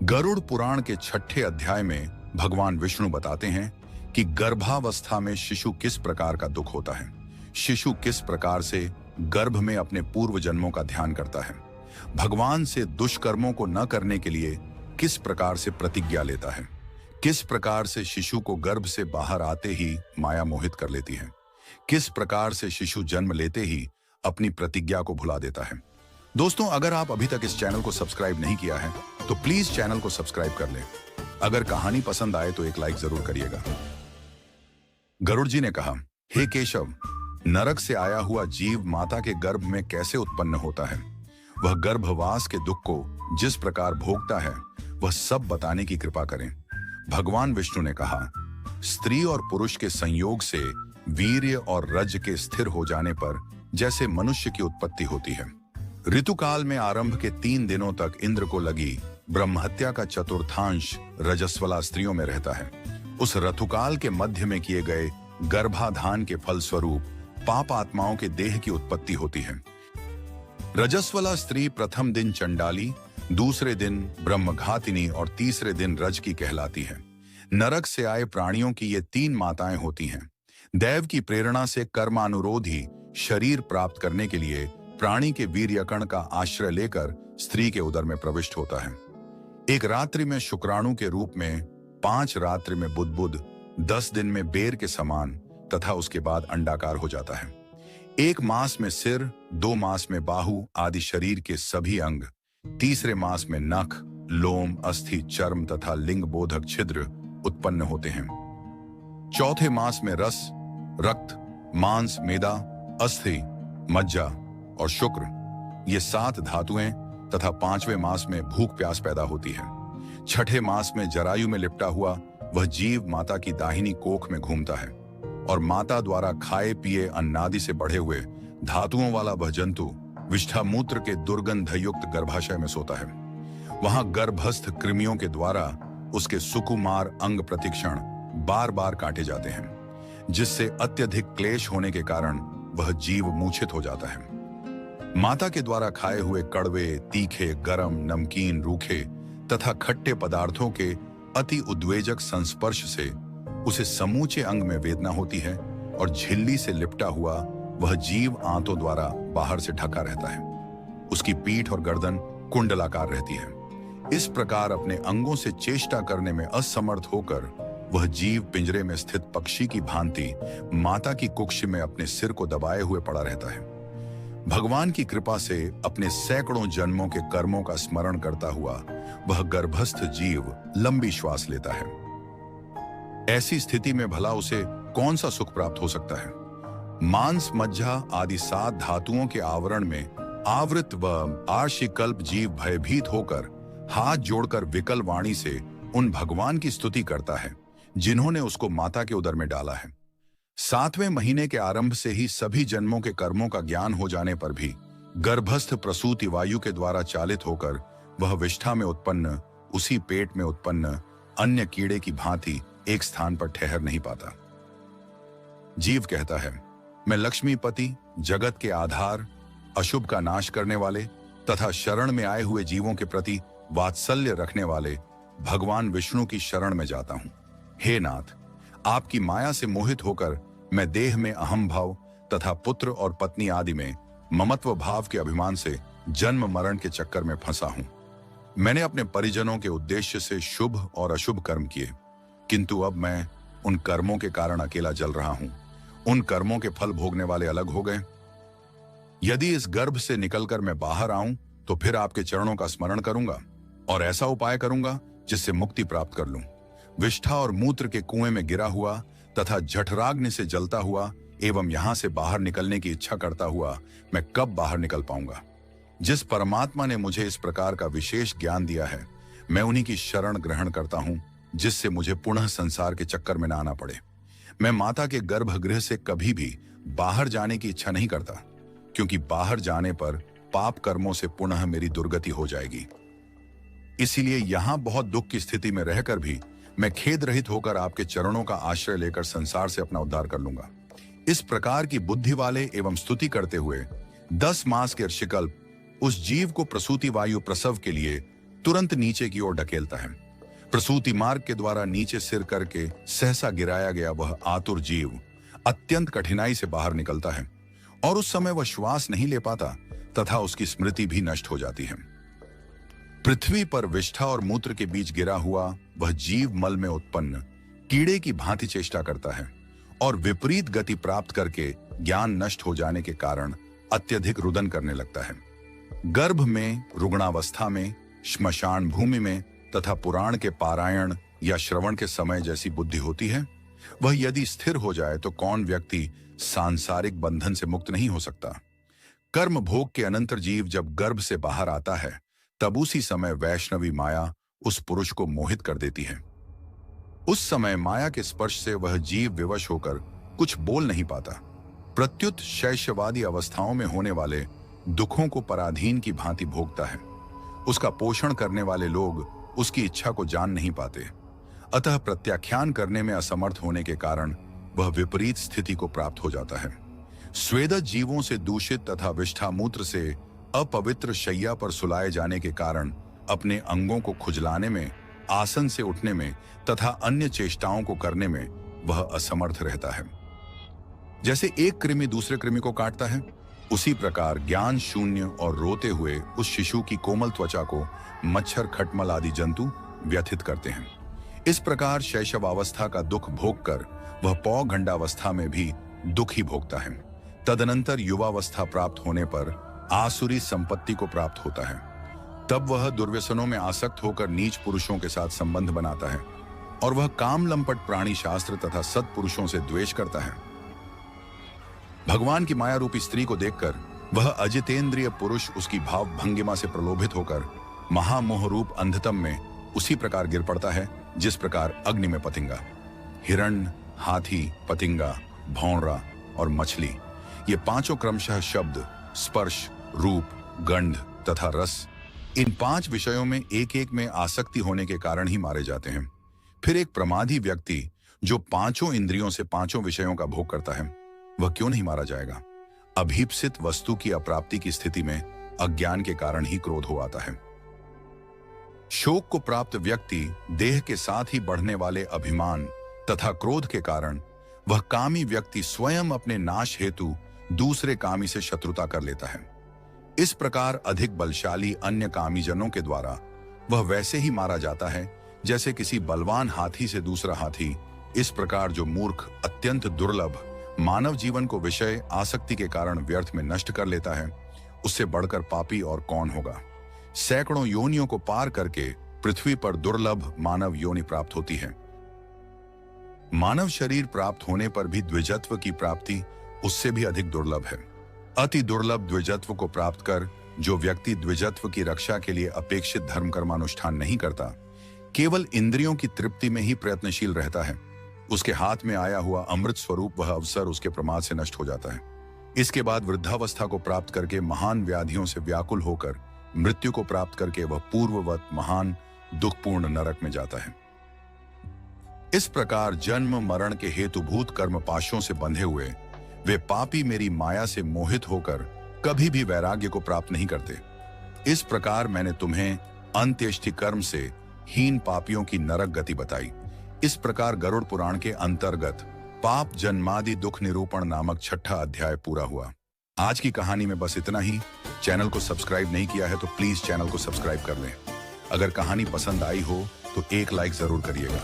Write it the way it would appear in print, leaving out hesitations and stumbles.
गरुड़ पुराण के 6ठे अध्याय में भगवान विष्णु बताते हैं कि गर्भावस्था में शिशु किस प्रकार का दुख होता है। शिशु किस प्रकार से गर्भ में अपने पूर्व जन्मों का ध्यान करता है, भगवान से दुष्कर्मों को न करने के लिए किस प्रकार से प्रतिज्ञा लेता है, किस प्रकार से शिशु को गर्भ से बाहर आते ही माया मोहित कर लेती है, किस प्रकार से शिशु जन्म लेते ही अपनी प्रतिज्ञा को भुला देता है। दोस्तों, अगर आप अभी तक इस चैनल को सब्सक्राइब नहीं किया है तो प्लीज चैनल को सब्सक्राइब कर लें। अगर कहानी पसंद आए तो एक लाइक जरूर करिएगा। गरुड़ जी ने कहा, हे केशव, नरक से आया हुआ जीव माता के गर्भ में कैसे उत्पन्न होता है, वह गर्भवास के दुख को जिस प्रकार भोगता है वह सब बताने की कृपा करें। भगवान विष्णु ने कहा, स्त्री और पुरुष के संयोग से वीर्य और रज के स्थिर हो जाने पर जैसे मनुष्य की उत्पत्ति होती है, ऋतुकाल में आरंभ के 3 दिनों तक इंद्र को लगी ब्रह्महत्या का चतुर्थांश रजस्वला स्त्रियों में रहता है। उस ऋतुकाल के मध्य में किए गए गर्भाधान के फलस्वरूप पाप आत्माओं के देह की उत्पत्ति होती है। रजस्वला स्त्री प्रथम दिन चंडाली, दूसरे दिन ब्रह्मघातिनी और तीसरे दिन रज की कहलाती है। नरक से आए प्राणियों की ये 3 माताएं होती हैं। दैव की प्रेरणा से कर्मानुरोधी शरीर प्राप्त करने के लिए प्राणी के वीर्यकण का आश्रय लेकर स्त्री के उदर में प्रविष्ट होता है। एक रात्रि में शुक्राणु के रूप में, 5 रात्रि में बुदबुद, 10 दिन में बेर के समान तथा उसके बाद अंडाकार हो जाता है। 1 मास में सिर, 2 मास में बाहु आदि शरीर के सभी अंग, तीसरे मास में नख, लोम, अस्थि, चर्म तथा लिंग बोधक छिद्र उत्पन्न होते हैं। चौथे मास में रस, रक्त, मांस, मेदा, अस्थि, मज्जा और शुक्र, ये 7 धातुएं तथा 5वें मास में भूख प्यास पैदा होती है। 6ठे मास में जरायु में लिपटा हुआ वह जीव माता की दाहिनी कोख में घूमता है और माता द्वारा खाए पिए अन्नादि से बढ़े हुए धातुओं वाला वह जंतु विष्ठामूत्र के दुर्गंधयुक्त गर्भाशय में सोता है। वहां गर्भस्थ कृमियों के द्वारा उसके सुकुमार अंग प्रतिक्षण बार बार काटे जाते हैं, जिससे अत्यधिक क्लेश होने के कारण वह जीव मूर्छित हो जाता है। माता के द्वारा खाए हुए कड़वे, तीखे, गरम, नमकीन, रूखे तथा खट्टे पदार्थों के अति उद्वेजक संस्पर्श से उसे समूचे अंग में वेदना होती है और झिल्ली से लिपटा हुआ वह जीव आंतों द्वारा बाहर से ढका रहता है। उसकी पीठ और गर्दन कुंडलाकार रहती है। इस प्रकार अपने अंगों से चेष्टा करने में असमर्थ होकर वह जीव पिंजरे में स्थित पक्षी की भांति माता की कुक्ष में अपने सिर को दबाए हुए पड़ा रहता है। भगवान की कृपा से अपने सैकड़ों जन्मों के कर्मों का स्मरण करता हुआ वह गर्भस्थ जीव लंबी श्वास लेता है। ऐसी स्थिति में भला उसे कौन सा सुख प्राप्त हो सकता है। मांस, मज्जा आदि 7 धातुओं के आवरण में आवृत व आर्षिकल्प जीव भयभीत होकर हाथ जोड़कर विकल वाणी से उन भगवान की स्तुति करता है जिन्होंने उसको माता के उदर में डाला है। 7वें महीने के आरंभ से ही सभी जन्मों के कर्मों का ज्ञान हो जाने पर भी गर्भस्थ प्रसूति वायु के द्वारा चालित होकर वह विष्ठा में उत्पन्न, उसी पेट में उत्पन्न अन्य कीड़े की भांति एक स्थान पर ठहर नहीं पाता। जीव कहता है, मैं लक्ष्मीपति, जगत के आधार, अशुभ का नाश करने वाले तथा शरण में आए हुए जीवों के प्रति वात्सल्य रखने वाले भगवान विष्णु की शरण में जाता हूं। हे नाथ, आपकी माया से मोहित होकर मैं देह में अहम भाव तथा पुत्र और पत्नी आदि में ममत्व भाव के अभिमान से जन्म मरण के चक्कर में फंसा हूं। मैंने अपने परिजनों के उद्देश्य से शुभ और अशुभ कर्म किए, किंतु अब मैं उन कर्मों के कारण अकेला जल रहा हूं। उन कर्मों के फल भोगने वाले अलग हो गए। यदि इस गर्भ से निकलकर मैं बाहर आऊं तो फिर आपके चरणों का स्मरण करूंगा और ऐसा उपाय करूंगा जिससे मुक्ति प्राप्त कर लूं। विष्ठा और मूत्र के कुएं में गिरा हुआ तथा जठराग्नि से जलता हुआ एवं यहां से बाहर निकलने की इच्छा करता हुआ मैं कब बाहर निकल पाऊंगा। जिस परमात्मा ने मुझे इस प्रकार का विशेष ज्ञान दिया है, मैं उन्हीं की शरण ग्रहण करता हूं, जिससे मुझे पुनः संसार के चक्कर में न आना पड़े। मैं माता के गर्भगृह से कभी भी बाहर जाने की इच्छा नहीं करता, क्योंकि बाहर जाने पर पाप कर्मों से पुनः मेरी दुर्गति हो जाएगी। इसीलिए यहां बहुत दुख की स्थिति में रहकर भी मैं खेद रहित होकर आपके चरणों का आश्रय लेकर संसार से अपना उद्धार कर लूंगा। इस प्रकार की बुद्धि वाले एवं स्तुति करते हुए 10 मास के ऋषिकल्प उस जीव को प्रसूति वायु प्रसव के लिए तुरंत नीचे की ओर ढकेलता है। प्रसूति मार्ग के द्वारा नीचे सिर करके सहसा गिराया गया वह आतुर जीव अत्यंत कठिनाई से बाहर निकलता है और उस समय वह श्वास नहीं ले पाता तथा उसकी स्मृति भी नष्ट हो जाती है। पृथ्वी पर विष्ठा और मूत्र के बीच गिरा हुआ वह जीव मल में उत्पन्न कीड़े की भांति चेष्टा करता है और विपरीत गति प्राप्त करके ज्ञान नष्ट हो जाने के कारण अत्यधिक रुदन करने लगता है। गर्भ में, रुग्णावस्था में, श्मशान भूमि में तथा पुराण के पारायण या श्रवण के समय जैसी बुद्धि होती है, वह यदि स्थिर हो जाए तो कौन व्यक्ति सांसारिक बंधन से मुक्त नहीं हो सकता। कर्म भोग के अनंतर जीव जब गर्भ से बाहर आता है तब उसी समय वैष्णवी माया उस पुरुष को मोहित कर देती है। उस समय माया के स्पर्श से वह जीव विवश होकर कुछ बोल नहीं पाता, प्रत्युत शैशवादी अवस्थाओं में होने वाले दुखों को पराधीन की भांति भोगता है। उसका पोषण करने वाले लोग उसकी इच्छा को जान नहीं पाते, अतः प्रत्याख्यान करने में असमर्थ होने के कारण वह विपरीत स्थिति को प्राप्त हो जाता है। स्वेदज जीवों से दूषित तथा विष्ठामूत्र से अपवित्र शैया पर सुलाए जाने के कारण अपने अंगों को खुजलाने में, आसन से उठने में तथा अन्य चेष्टाओं को करने में वह असमर्थ रहता है। जैसे एक कृमि दूसरे कृमि को काटता है, उसी प्रकार ज्ञान शून्य और रोते हुए उस शिशु की कोमल त्वचा को मच्छर, खटमल आदि जंतु व्यथित करते हैं। इस प्रकार शैशवावस्था का दुख भोगकर वह पौगंडावस्था में भी दुख ही भोगता है। तदनंतर युवावस्था प्राप्त होने पर आसुरी संपत्ति को प्राप्त होता है। तब वह दुर्व्यसनों में आसक्त होकर नीच पुरुषों के साथ संबंध बनाता है और वह काम लंपट प्राणी शास्त्र तथा सत्पुरुषों से द्वेष करता है। भगवान की माया रूपी स्त्री को देखकर वह अजितेंद्रिय पुरुष उसकी भाव भंगिमा से प्रलोभित होकर महामोह रूप अंधतम में उसी प्रकार गिर पड़ता है जिस प्रकार अग्नि में पतिंगा। हिरण्य, हाथी, पतिंगा, भौंरा और मछली, ये पांचों क्रमशः शब्द, स्पर्श, रूप, गंध तथा रस, इन पांच विषयों में एक एक में आसक्ति होने के कारण ही मारे जाते हैं। फिर एक प्रमादी व्यक्ति जो पांचों इंद्रियों से पांचों विषयों का भोग करता है, वह क्यों नहीं मारा जाएगा? अभीप्सित वस्तु की अप्राप्ति की स्थिति में अज्ञान के कारण ही क्रोध हो आता है। शोक को प्राप्त व्यक्ति देह के साथ ही बढ़ने वाले अभिमान तथा क्रोध के कारण वह कामी व्यक्ति स्वयं अपने नाश हेतु दूसरे कामी से शत्रुता कर लेता है। इस प्रकार अधिक बलशाली अन्य कामी जनों के द्वारा वह वैसे ही मारा जाता है जैसे किसी बलवान हाथी से दूसरा हाथी। इस प्रकार जो मूर्ख अत्यंत दुर्लभ मानव जीवन को विषय आसक्ति के कारण व्यर्थ में नष्ट कर लेता है, उससे बढ़कर पापी और कौन होगा। सैकड़ों योनियों को पार करके पृथ्वी पर दुर्लभ मानव योनि प्राप्त होती है। मानव शरीर प्राप्त होने पर भी द्विजत्व की प्राप्ति उससे भी अधिक दुर्लभ है। अति दुर्लभ द्विजत्व को प्राप्त कर जो व्यक्ति द्विजत्व की रक्षा के लिए अपेक्षित धर्म कर्मानुष्ठान नहीं करता, केवल इंद्रियों की तृप्ति में ही प्रयत्नशील रहता है, उसके हाथ में आया हुआ अमृत स्वरूप वह अवसर उसके प्रमाद से नष्ट हो जाता है। इसके बाद वृद्धावस्था को प्राप्त करके महान व्याधियों से व्याकुल होकर मृत्यु को प्राप्त करके वह पूर्ववत महान दुखपूर्ण नरक में जाता है। इस प्रकार जन्म मरण के हेतुभूत कर्म पाशों से बंधे हुए वे पापी मेरी माया से मोहित होकर कभी भी वैराग्य को प्राप्त नहीं करते। इस प्रकार मैंने तुम्हें अंत्येष्टि कर्म से हीन पापियों की नरक गति बताई। इस प्रकार गरुड़ पुराण के अंतर्गत पाप जन्मादि दुख निरूपण नामक 6ठा अध्याय पूरा हुआ। आज की कहानी में बस इतना ही। चैनल को सब्सक्राइब नहीं किया है तो प्लीज चैनल को सब्सक्राइब कर लें। अगर कहानी पसंद आई हो तो एक लाइक जरूर करिएगा।